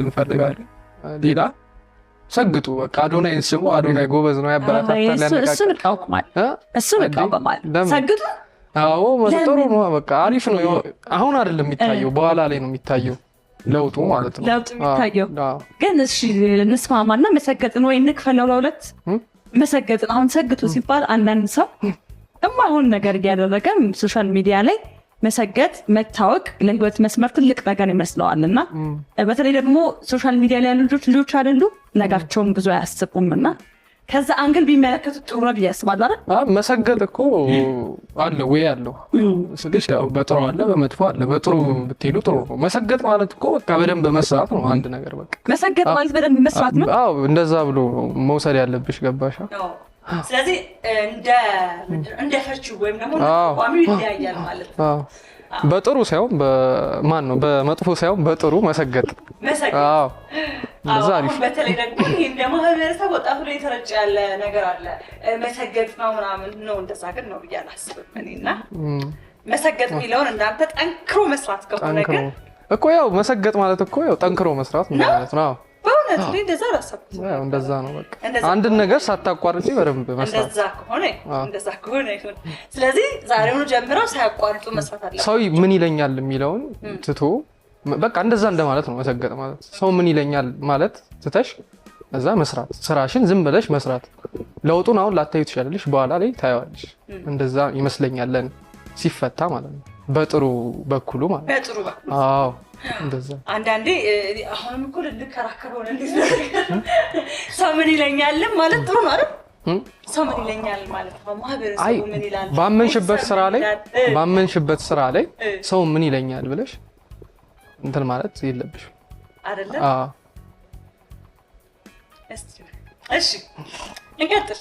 እንፈልጋለን። ሌላ ሰግጡ በቃ አዶናይን ስሙ። አዶናይ ጎበዝ ነው ያበረታታል ያነቃቃል። እሱ በቃ ሰግጡ። አዎ ጥሩ ነው በቃ አሪፍ ነው። አሁን አይደለም የሚታየው በኋላ ላይ ነው የሚታየው ለውጡ ማለት ነው። ለውጡ የሚታየው ግን እሺ እንስማማና መሰገጥን ወይ እንክፈለው ለሁለት መሰገጥን። አሁን ሰግጡ ሲባል አንዳንድ ሰው አሁን ነገር እያደረገ ሶሻል ሚዲያ ላይ መሰገጥ መታወቅ ለህይወት መስመር ትልቅ ነገር ይመስለዋልና በተለይ ደግሞ ሶሻል ሚዲያ ላይ ያሉ ልጆች አይደሉ ነጋቸውን ብዙ አያስቡምና ከዛ አንግል ቢመለከቱት ጥሩ ነው ያስባል አይደል? መሰገጥ እኮ አለ ወይ አለው ስለዚህ ያው በጥሩ አለ በመጥፎ አለ። በጥሩ ብትሄዱ ጥሩ ነው። መሰገጥ ማለት እኮ በቃ በደንብ መስራት ነው። አንድ ነገር በቃ መሰገጥ ማለት በደንብ መስራት ነው። አዎ እንደዛ ብሎ መውሰድ ያለብሽ ገባሻ? ስለዚህ እንደ ፈርቹ ወይም ደግሞ ቋሚው ይለያያል ማለት ነው። በጥሩ ሳይሆን በማን ነው በመጥፎ ሳይሆን በጥሩ መሰገጥ። አዎ እንደዛ አሪፍ። በተለይ ደግሞ እንደ ማህበረሰብ ወጣቱ ላይ ተረጨ ያለ ነገር አለ መሰገጥ ነው ምናምን ነው። እንደዛ ግን ነው ብዬ አላስብም እኔና መሰገጥ የሚለውን እንዳንተ ጠንክሮ መስራት ከሆነ ግን እኮ ያው መሰገጥ ማለት እኮ ያው ጠንክሮ መስራት ማለት ነው። በእውነት ላይ እንደዛ አላሰብኩት። ያው እንደዛ ነው በቃ አንድን ነገር ሳታቋርጪ በደንብ መስራት። እንደዛ ከሆነ ይሁን። ስለዚህ ዛሬውኑ ጀምረው ሳያቋርጡ መስራት አለ። ሰው ምን ይለኛል የሚለውን ትቶ በቃ እንደዛ እንደማለት ነው መሰገጥ ማለት። ሰው ምን ይለኛል ማለት ትተሽ እዛ መስራት፣ ስራሽን ዝም ብለሽ መስራት። ለውጡን አሁን ላታዩ ትችላለሽ፣ በኋላ ላይ ታያዋለሽ። እንደዛ ይመስለኛል ለኔ ሲፈታ ማለት ነው። በጥሩ በኩሉ ማለት ነው። በጥሩ በኩሉ አዎ እንደዛ አንዳንዴ አሁንም እኮ ልከራከር ሆነ እንዴ ሰው ምን ይለኛል ማለት ጥሩ ነው አይደል? ሰው ምን ይለኛል ማለት ነው ማህበረሰቡ ምን ይላል? ባመንሽበት ስራ ላይ ሰው ምን ይለኛል ብለሽ እንትን ማለት የለብሽ አይደለ? እሺ እንቀጥል።